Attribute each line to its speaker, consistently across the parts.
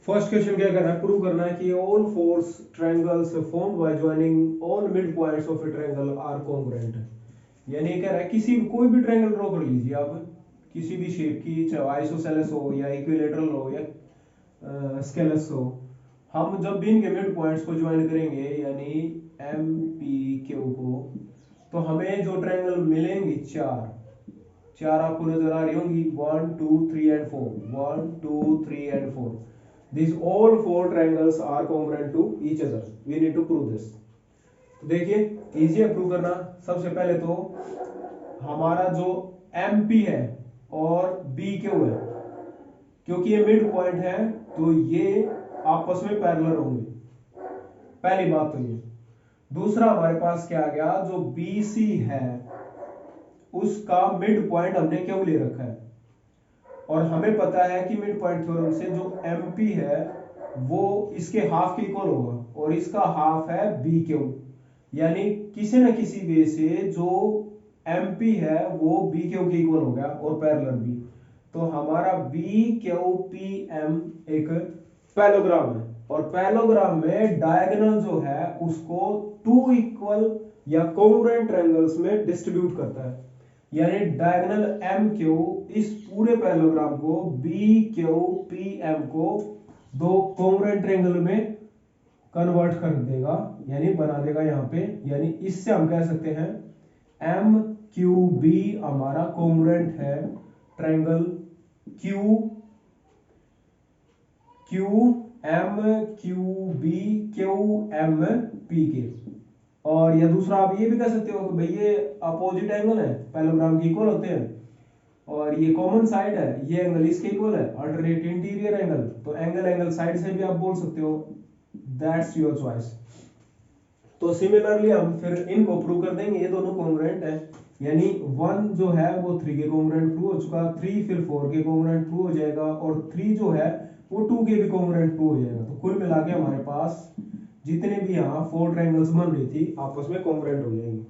Speaker 1: First question क्या करना है, प्रूव करना है कि all four triangles formed by joining all mid points of a triangle are congruent. यानी कह रहा है किसी कोई भी ट्रायंगल ड्रॉ कर लीजिए आप, किसी भी शेप की, चाहे आइसोसेलेस हो या इक्विलेटरल हो या स्केलस हो, हम जब भी इनके मिड पॉइंट्स को ज्वाइन करेंगे यानी एम पी क्यू को, तो हमें जो ट्रायंगल मिलेंगे चार, चार आपको नजर आ रही होंगी, 1 2 3 and 4, 1 2 3 and 4। These all four triangles are congruent to each other. We need to prove this. तो देखिए इजी है प्रूव करना। सबसे पहले तो हमारा जो MP है और BQ है, क्योंकि ये मिड पॉइंट है तो ये आपस में पैरेलल होंगे, पहली बात तो ये। दूसरा हमारे पास क्या आ गया, जो BC है उसका मिड पॉइंट हमने क्यों ले रखा है, और हमें पता है कि मिड पॉइंट थ्योरम से जो MP है वो इसके हाफ के इक्वल होगा और इसका हाफ है BQ, यानी किसी न किसी वे से जो MP है वो BQ के इक्वल हो गया और पैरेलल भी। तो हमारा BQPM एक पैलोग्राम है, और पैलोग्राम में डायगोनल जो है उसको टू इक्वल या कॉन्ग्रुएंट ट्रायंगल्स में डिस्ट्रीब्यूट करता है, यानी डायगोनल MQ इस पूरे पैरेललोग्राम को BQPM को दो कॉन्ग्रुएंट ट्रायंगल में कन्वर्ट कर देगा, यानी बना देगा यहां पे। यानी इससे हम कह सकते हैं MQB हमारा कॉन्ग्रुएंट है ट्रायंगल QMQB के। और या दूसरा आप ये भी कह सकते हो कि भाई ये अपोजिट एंगल है, पैरेललोग्राम के इक्वल होते हैं, और ये कॉमन साइड है, ये एंगल इसके इक्वल है, अल्टरनेट इंटीरियर एंगल, तो एंगल एंगल साइड से भी आप बोल सकते हो, दैट्स योर चॉइस। तो सिमिलरली हम फिर इनको प्रूव कर देंगे, ये दोनों कॉन्ग्रुएंट है, यानी 1 जो है वो 3 के कॉन्ग्रुएंट प्रूव हो चुका, 3 फिर 4 के कॉन्ग्रुएंट प्रूव हो जाएगा, और 3 जो है वो 2 के भी कॉन्ग्रुएंट प्रूव हो जाएगा। तो कुल मिला के हमारे पास जितने भी यहाँ 4 ट्रायंगल्स बन रही थी आपस में कॉन्ग्रुएंट हो जाएंगे।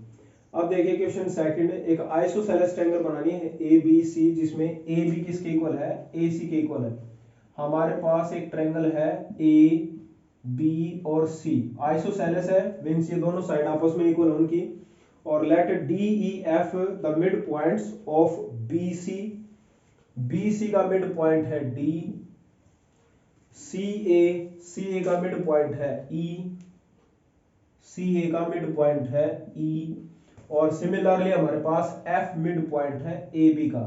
Speaker 1: अब देखिए क्वेश्चन सेकंड, एक आइसोसेलेस ट्रायंगल बनानी है ABC, जिसमें AB किसके इक्वल है, AC के इक्वल है। हमारे पास एक ट्रायंगल है AB और C, आइसोसेलेस है, मींस ये दोनों साइड आपस में इक्वल है उनकी, और let DEF the mid points of BC, BC का मिड पॉइंट है D, CA का मिड पॉइंट है E, CA का मिड पॉइंट है E, और सिमिलरली हमारे पास F मिड पॉइंट है AB का,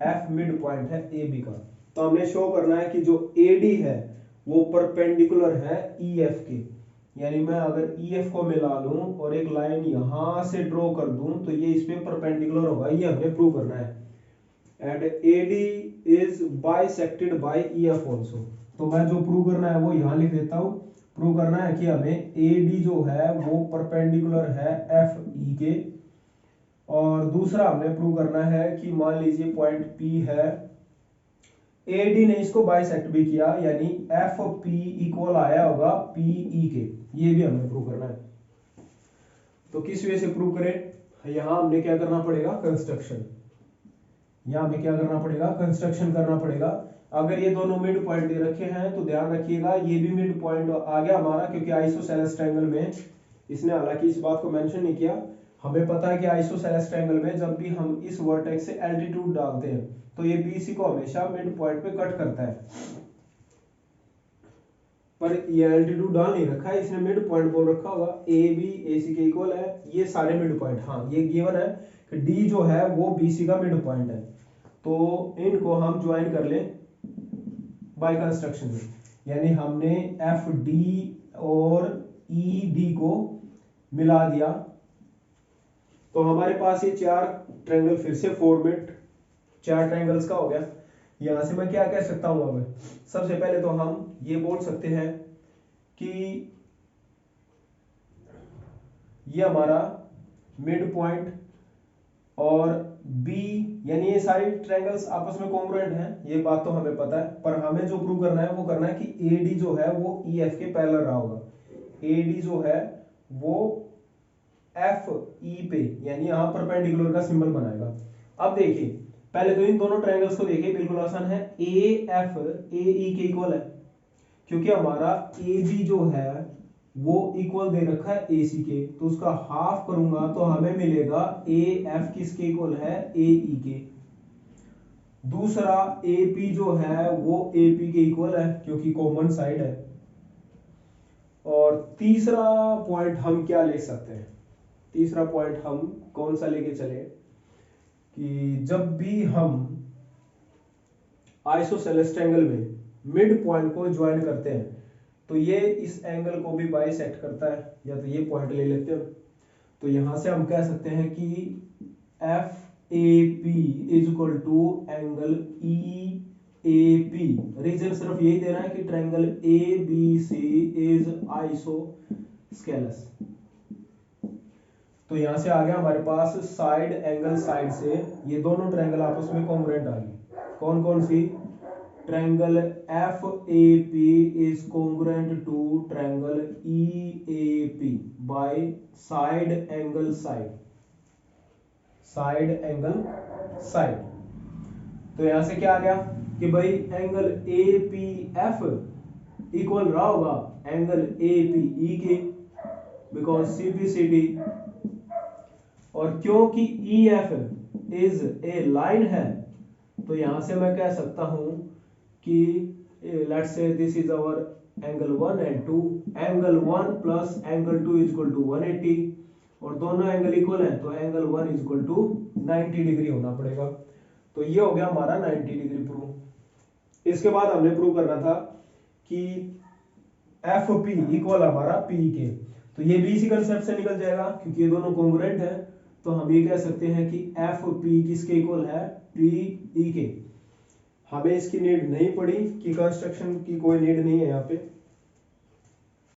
Speaker 1: F मिड पॉइंट है AB का। तो हमने शो करना है कि जो AD है वो परपेंडिकुलर है EF के, यानी मैं अगर EF को मिला लूं और एक लाइन यहां से ड्रॉ कर दूं तो ये इस पे परपेंडिकुलर होगा, ये हमने प्रूव करना है। And AD is bisected by EF also. तो मैं जो प्रूव करना है वो यहां लिख देता हूं। प्रूव करना है कि हमें AD जो है वो परपेंडिकुलर है FE के, और दूसरा हमने प्रूव करना है कि मान लीजिए पॉइंट P है, AD ने इसको बाइसेक्ट भी किया, यानी FP इक्वल आया होगा PE के, ये भी हमें प्रूव करना है। तो किस वे से प्रूव करें, यहां हमने क्या करना पड़ेगा, कंस्ट्रक्शन, यहां हमें क्या करना पड़ेगा, कंस्ट्रक्शन करना पड़ेगा। अगर ये दोनों मिड पॉइंट दे रखे हैं तो ध्यान रखिएगा ये भी मिड पॉइंट आ गया हमारा, क्योंकि आइसोसेलेस ट्रायंगल में इसने हालांकि इस बात को मेंशन नहीं किया, हमें पता है कि आइसोसेलेस ट्रायंगल में जब भी हम इस वर्टेक्स से एल्टीट्यूड डालते हैं तो ये BC को हमेशा मिड पॉइंट पे कट करता है, पर ये एल्टीट्यूड डाल नहीं रखा है, इसने मिड पॉइंट बोल रखा होगा, AB AC के इक्वल है, ये सारे मिड पॉइंट, हाँ ये गिवन है कि D जो है वो BC का मिड पॉइंट है। तो इनको हम ज्वाइन कर लें बाय कंस्ट्रक्शन में, यानी हमने FD और ED को मिला दिया, तो हमारे पास ये चार ट्रायंगल फिर से फॉर्मेट चार ट्रायंगल्स का हो गया। यहां से मैं क्या कह सकता हूं, अब सबसे पहले तो हम ये बोल सकते हैं कि ये हमारा मिड पॉइंट और B, यानी ये सारी ट्रायंगल्स आपस में कॉन्ग्रुएंट हैं, ये बात तो हमें पता है, पर हमें जो प्रूव करना है वो करना है कि AD जो है वो EF के पैरेलल रहा होगा, AD जो है वो FE पे, यानी यहां परपेंडिकुलर का सिंबल बनाएगा। अब देखिए पहले तो इन दोनों ट्रायंगल्स को देखिए, बिल्कुल आसान है, AF AE के इक्वल है, क्योंकि हमारा ए बी जो है वो इक्वल दे रखा है ए सी के, तो उसका हाफ करूंगा तो हमें मिलेगा ए एफ किसके इक्वल है, ए ई के। दूसरा ए पी जो है वो ए पी के इक्वल है क्योंकि कॉमन साइड है। और तीसरा पॉइंट हम क्या ले सकते हैं, तीसरा पॉइंट हम कौन सा लेके चले कि जब भी हम आइसोसेलेस ट्रायंगल में मिड पॉइंट को ज्वाइन करते हैं तो ये इस एंगल को भी बाइसेक्ट करता है, या तो ये पॉइंट ले लेते हैं। तो यहां से हम कह सकते हैं कि F A P is equal to angle E A P. Reason सिर्फ यही देना है कि triangle A B C is isosceles. तो यहां से आ गया हमारे पास साइड एंगल साइड से ये दोनों ट्रायंगल आपस में कॉन्ग्रुएंट आ गई। कौन कौन सी, triangle F A P is congruent to triangle E A P by side angle side, side angle side. तो यहां से क्या आ गया कि भाई angle A P F equal रहा होगा एंगल ए पी ई के, because C P C D. और क्योंकि E F is a line है तो यहां से मैं कह सकता हूं कि let's say this is our angle 1 and 2, angle 1 plus angle 2 is equal to 180 और दोनों एंगल इक्वल हैं तो angle 1 is equal to 90 degree होना पड़ेगा। तो ये हो गया हमारा 90 डिग्री प्रूफ। इसके बाद हमने प्रूव करना था कि एफ पी इक्वल हमारा पी के, तो ये भी इसी कंसेप्ट से निकल जाएगा क्योंकि ये दोनों कॉन्ग्रुएंट है। तो हम ये कह सकते हैं कि एफ पी किसके इक्वल है, पी ई के। हमें इसकी नीड नहीं पड़ी कि कंस्ट्रक्शन की कोई नीड नहीं है यहाँ पे।